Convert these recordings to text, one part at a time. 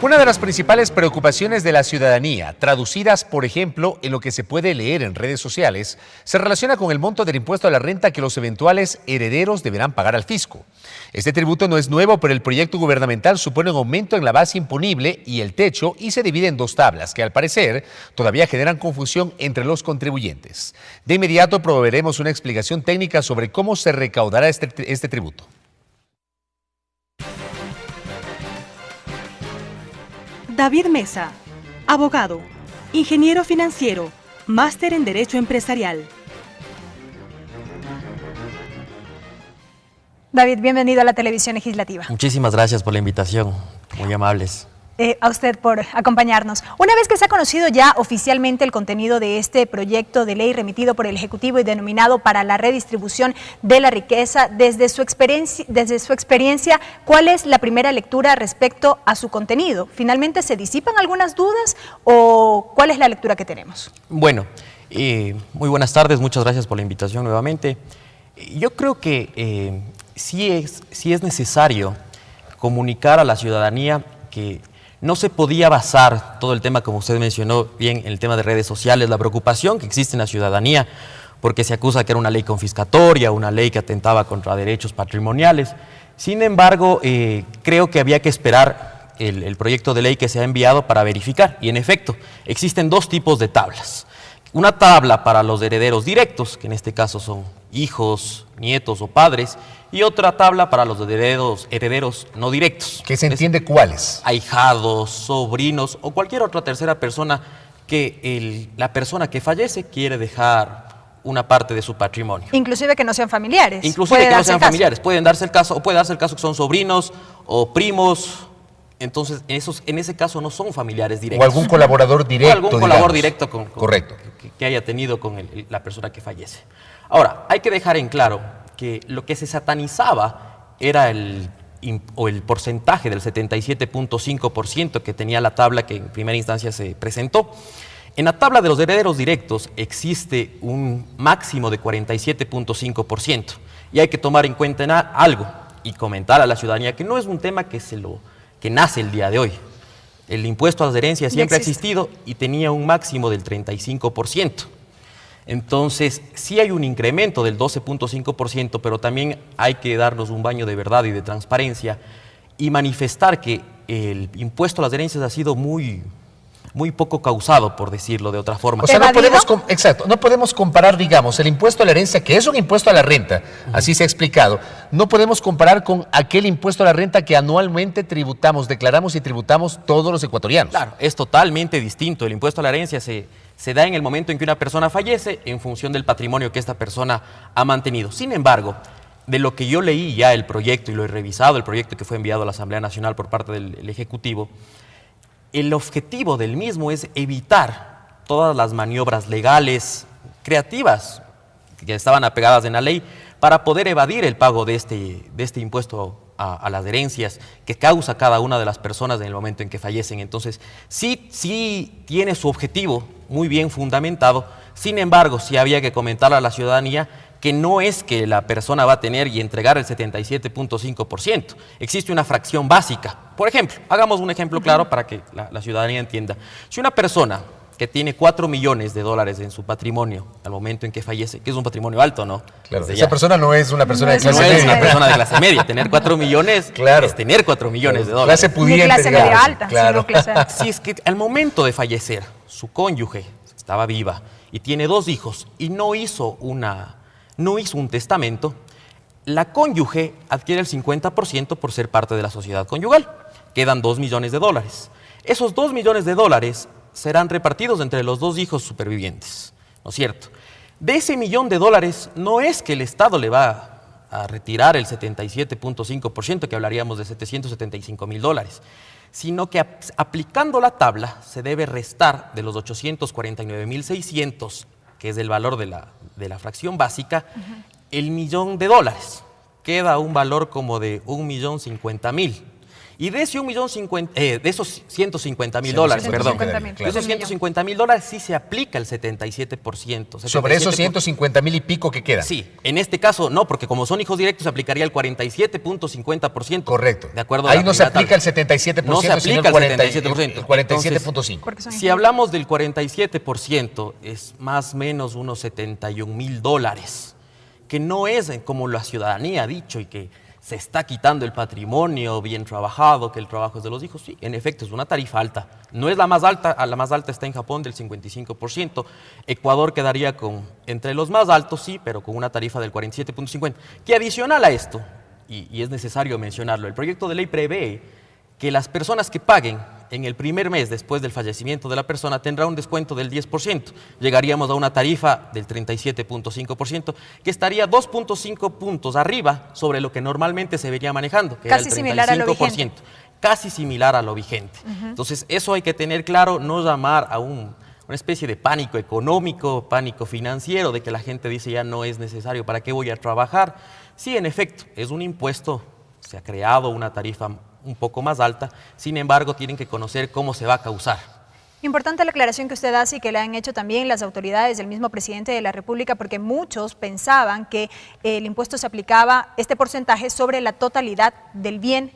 Una de las principales preocupaciones de la ciudadanía, traducidas, por ejemplo, en lo que se puede leer en redes sociales, se relaciona con el monto del impuesto a la renta que los eventuales herederos deberán pagar al fisco. Este tributo no es nuevo, pero el proyecto gubernamental supone un aumento en la base imponible y el techo y se divide en dos tablas que, al parecer, todavía generan confusión entre los contribuyentes. De inmediato proveeremos una explicación técnica sobre cómo se recaudará este tributo. David Mesa, abogado, ingeniero financiero, máster en Derecho Empresarial. David, bienvenido a la Televisión Legislativa. Muchísimas gracias por la invitación, muy amables. A usted por acompañarnos. Una vez que se ha conocido ya oficialmente el contenido de este proyecto de ley remitido por el Ejecutivo y denominado para la redistribución de la riqueza, desde su experiencia, ¿cuál es la primera lectura respecto a su contenido? ¿Finalmente se disipan algunas dudas o cuál es la lectura que tenemos? Bueno, muy buenas tardes, muchas gracias por la invitación nuevamente. Yo creo que sí es necesario comunicar a la ciudadanía que no se podía basar todo el tema, como usted mencionó bien, en el tema de redes sociales, la preocupación que existe en la ciudadanía, porque se acusa que era una ley confiscatoria, una ley que atentaba contra derechos patrimoniales. Sin embargo, creo que había que esperar el proyecto de ley que se ha enviado para verificar. Y en efecto, existen dos tipos de tablas. Una tabla para los herederos directos, que en este caso son hijos, nietos o padres, y otra tabla para los herederos no directos. ¿Qué se entiende cuáles? Ahijados, sobrinos o cualquier otra tercera persona que la persona que fallece quiere dejar una parte de su patrimonio. Inclusive que no sean familiares. Inclusive que no sean familiares. Pueden darse el caso, o puede darse el caso que son sobrinos o primos. Entonces, en ese caso no son familiares directos. O algún colaborador directo. O algún colaborador directo correcto. Que haya tenido con la persona que fallece. Ahora, hay que dejar en claro que lo que se satanizaba era el porcentaje del 77.5% que tenía la tabla que en primera instancia se presentó. En la tabla de los herederos directos existe un máximo de 47.5%. Y hay que tomar en cuenta algo y comentar a la ciudadanía que no es un tema que nace el día de hoy. El impuesto a las herencias siempre ha existido y tenía un máximo del 35%. Entonces, sí hay un incremento del 12.5%, pero también hay que darnos un baño de verdad y de transparencia y manifestar que el impuesto a las herencias ha sido muy poco causado, por decirlo de otra forma. O sea, no podemos comparar, digamos, el impuesto a la herencia, que es un impuesto a la renta, así se ha explicado, no podemos comparar con aquel impuesto a la renta que anualmente declaramos y tributamos todos los ecuatorianos. Claro, es totalmente distinto. El impuesto a la herencia se da en el momento en que una persona fallece en función del patrimonio que esta persona ha mantenido. Sin embargo, de lo que yo leí ya el proyecto y lo he revisado, el proyecto que fue enviado a la Asamblea Nacional por parte del Ejecutivo, el objetivo del mismo es evitar todas las maniobras legales, creativas, que estaban apegadas en la ley, para poder evadir el pago de este impuesto a las herencias que causa cada una de las personas en el momento en que fallecen. Entonces, sí tiene su objetivo muy bien fundamentado. Sin embargo, sí había que comentar a la ciudadanía que no es que la persona va a tener y entregar el 77.5%. Existe una fracción básica. Por ejemplo, hagamos un ejemplo claro para que la ciudadanía entienda. Si una persona que tiene 4 millones de dólares en su patrimonio al momento en que fallece, que es un patrimonio alto, ¿no? Claro, esa persona no es una persona de clase media. No es una persona de clase media. Tener 4 millones es tener 4 millones de dólares. Clase pudiente, clase media alta, claro. clase alta. Si es que al momento de fallecer, su cónyuge estaba viva y tiene 2 hijos y no hizo un testamento, la cónyuge adquiere el 50% por ser parte de la sociedad conyugal. Quedan 2 millones de dólares. Esos 2 millones de dólares serán repartidos entre los 2 hijos supervivientes, ¿no es cierto? De ese $1.000.000 no es que el Estado le va a retirar el 77.5%, que hablaríamos de $775.000, sino que aplicando la tabla se debe restar de los 849.600, que es el valor de la fracción básica, el $1.000.000. Queda un valor como de $1.050.000. Y de ese de esos 150.000 dólares, perdón, de esos 150.000 dólares sí se aplica el 77%. Sobre esos 150.000 y pico que quedan. Sí, en este caso no, porque como son hijos directos se aplicaría el 47.50%. Correcto. De acuerdo. Ahí no se aplica el 77%, no se aplica el 77%. El 47.5%. Si hablamos del 47%, es más o menos unos 71.000 dólares, que no es como la ciudadanía ha dicho y que se está quitando el patrimonio bien trabajado, que el trabajo es de los hijos. Sí, en efecto, es una tarifa alta. No es la más alta está en Japón del 55%. Ecuador quedaría entre los más altos, sí, pero con una tarifa del 47.50%. Que adicional a esto, y es necesario mencionarlo, el proyecto de ley prevé que las personas que paguen en el primer mes después del fallecimiento de la persona tendrá un descuento del 10%. Llegaríamos a una tarifa del 37.5%, que estaría 2.5 puntos arriba sobre lo que normalmente se vería manejando, que casi era el 35%. Similar a lo vigente. Casi similar a lo vigente. Entonces, eso hay que tener claro, no llamar a una especie de pánico económico, pánico financiero, de que la gente dice ya no es necesario, ¿para qué voy a trabajar? Sí, en efecto, es un impuesto, se ha creado una tarifa un poco más alta, sin embargo tienen que conocer cómo se va a causar. Importante la aclaración que usted hace y que le han hecho también las autoridades del mismo presidente de la República, porque muchos pensaban que el impuesto se aplicaba, este porcentaje, sobre la totalidad del bien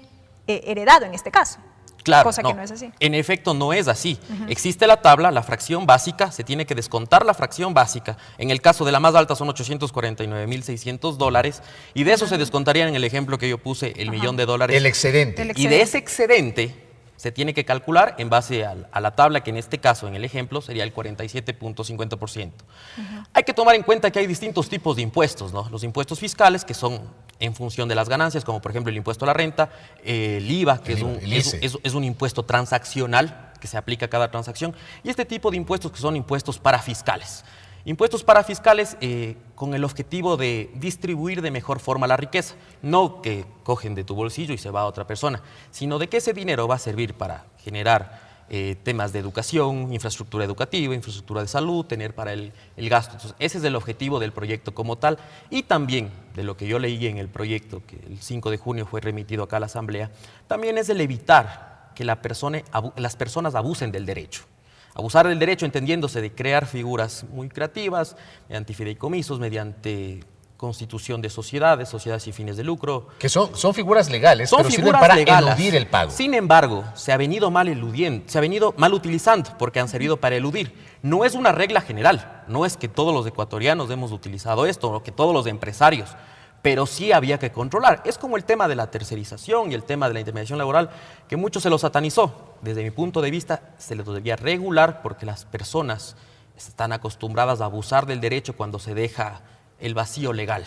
heredado en este caso. Claro, cosa que no es así. En efecto, no es así. Existe la tabla, la fracción básica, se tiene que descontar la fracción básica. En el caso de la más alta son 849.600 dólares y de eso se descontaría en el ejemplo que yo puse el millón de dólares. El excedente. Y de ese excedente se tiene que calcular en base a la tabla que en este caso, en el ejemplo, sería el 47.50%. Hay que tomar en cuenta que hay distintos tipos de impuestos, ¿no? Los impuestos fiscales, que son en función de las ganancias, como por ejemplo el impuesto a la renta, el IVA, que es un impuesto transaccional que se aplica a cada transacción, y este tipo de impuestos que son impuestos parafiscales. Impuestos parafiscales con el objetivo de distribuir de mejor forma la riqueza, no que cogen de tu bolsillo y se va a otra persona, sino de que ese dinero va a servir para generar temas de educación, infraestructura educativa, infraestructura de salud, tener para el gasto. Entonces, ese es el objetivo del proyecto como tal y también de lo que yo leí en el proyecto, que el 5 de junio fue remitido acá a la Asamblea, también es el evitar que las personas abusen del derecho. Abusar del derecho entendiéndose de crear figuras muy creativas, mediante fideicomisos, mediante constitución de sociedades sin fines de lucro. Que son figuras legales, pero sirven para eludir el pago. Sin embargo, se ha venido mal utilizando porque han servido para eludir. No es una regla general, no es que todos los ecuatorianos hemos utilizado esto o que todos los empresarios, pero sí había que controlar. Es como el tema de la tercerización y el tema de la intermediación laboral, que mucho se lo satanizó. Desde mi punto de vista, se les debía regular porque las personas están acostumbradas a abusar del derecho cuando se deja el vacío legal.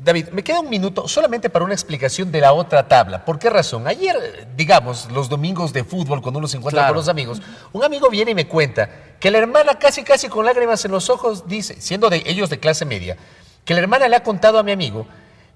David, me queda un minuto solamente para una explicación de la otra tabla. ¿Por qué razón? Ayer, digamos, los domingos de fútbol, cuando uno se encuentra con los amigos, un amigo viene y me cuenta que la hermana casi con lágrimas en los ojos dice, siendo de ellos de clase media, que la hermana le ha contado a mi amigo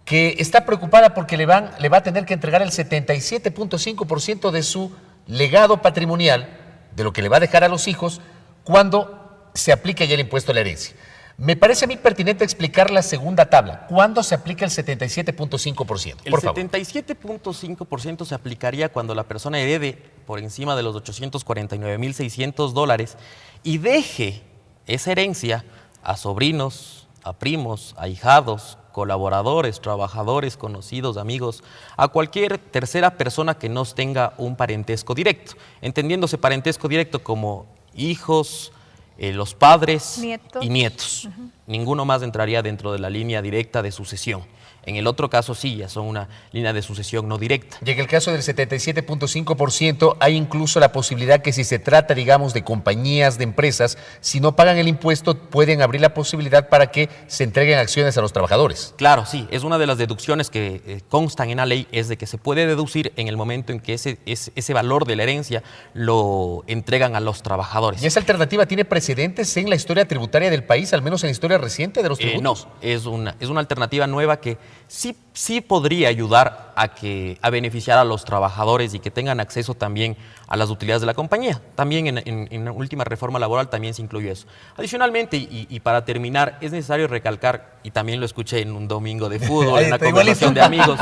que está preocupada porque le va a tener que entregar el 77.5% de su legado patrimonial, de lo que le va a dejar a los hijos, cuando se aplique ya el impuesto a la herencia. Me parece a mí pertinente explicar la segunda tabla. ¿Cuándo se aplica el 77.5%? El 77.5% se aplicaría cuando la persona herede por encima de los 849.600 dólares y deje esa herencia a sobrinos, a primos, a ahijados, colaboradores, trabajadores, conocidos, amigos, a cualquier tercera persona que no tenga un parentesco directo, entendiéndose parentesco directo como hijos, los padres y nietos. Ninguno más entraría dentro de la línea directa de sucesión. En el otro caso sí, ya son una línea de sucesión no directa. Y en el caso del 77.5% hay incluso la posibilidad que si se trata, digamos, de compañías, de empresas, si no pagan el impuesto, pueden abrir la posibilidad para que se entreguen acciones a los trabajadores. Claro, sí, es una de las deducciones que constan en la ley, es de que se puede deducir en el momento en que ese valor de la herencia lo entregan a los trabajadores. ¿Y esa alternativa tiene precedentes en la historia tributaria del país, al menos en la historia reciente de los tributos? No, es una alternativa nueva que sí podría ayudar a beneficiar a los trabajadores y que tengan acceso también a las utilidades de la compañía. También en la última reforma laboral también se incluyó eso. Adicionalmente, y para terminar, es necesario recalcar, y también lo escuché en un domingo de fútbol, en una conversación de amigos,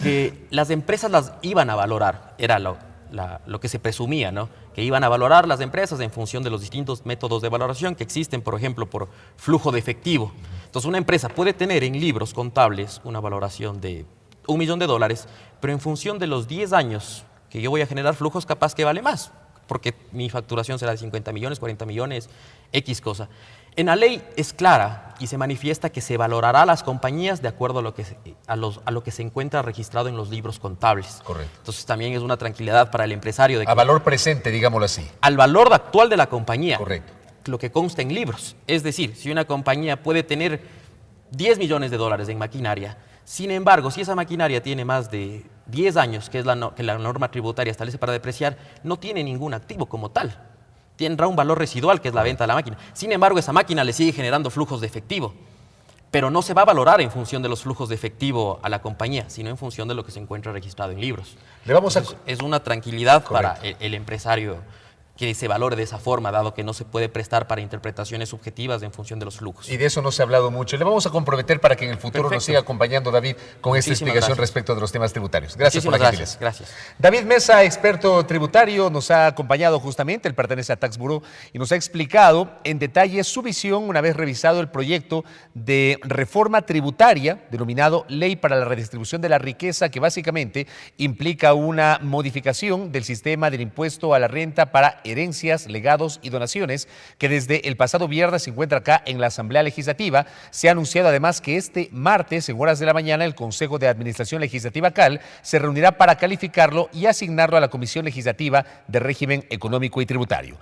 que las empresas las iban a valorar, era lo que se presumía, ¿no? Que iban a valorar las empresas en función de los distintos métodos de valoración que existen, por ejemplo, por flujo de efectivo. Entonces, una empresa puede tener en libros contables una valoración de $1 millón, pero en función de los 10 años que yo voy a generar flujos, capaz que vale más, porque mi facturación será de 50 millones, 40 millones, X cosa. En la ley es clara y se manifiesta que se valorará a las compañías de acuerdo a lo que se encuentra registrado en los libros contables. Correcto. Entonces también es una tranquilidad para el empresario. A valor presente, digámoslo así. Al valor actual de la compañía. Correcto. Lo que consta en libros. Es decir, si una compañía puede tener $10 millones en maquinaria, sin embargo, si esa maquinaria tiene más de 10 años, que es que la norma tributaria establece para depreciar, no tiene ningún activo como tal. Tendrá un valor residual, que es la venta de la máquina. Sin embargo, esa máquina le sigue generando flujos de efectivo, pero no se va a valorar en función de los flujos de efectivo a la compañía, sino en función de lo que se encuentra registrado en libros. Entonces, es una tranquilidad para el empresario que se valore de esa forma, dado que no se puede prestar para interpretaciones subjetivas en función de los flujos. Y de eso no se ha hablado mucho. Le vamos a comprometer para que en el futuro nos siga acompañando, David, con esta explicación respecto de los temas tributarios. Gracias por la gentileza. Gracias. David Mesa, experto tributario, nos ha acompañado justamente, él pertenece a Tax Bureau, y nos ha explicado en detalle su visión una vez revisado el proyecto de reforma tributaria, denominado Ley para la Redistribución de la Riqueza, que básicamente implica una modificación del sistema del impuesto a la renta para herencias, legados y donaciones, que desde el pasado viernes se encuentra acá en la Asamblea Legislativa. Se ha anunciado además que este martes, en horas de la mañana, el Consejo de Administración Legislativa CAL se reunirá para calificarlo y asignarlo a la Comisión Legislativa de Régimen Económico y Tributario.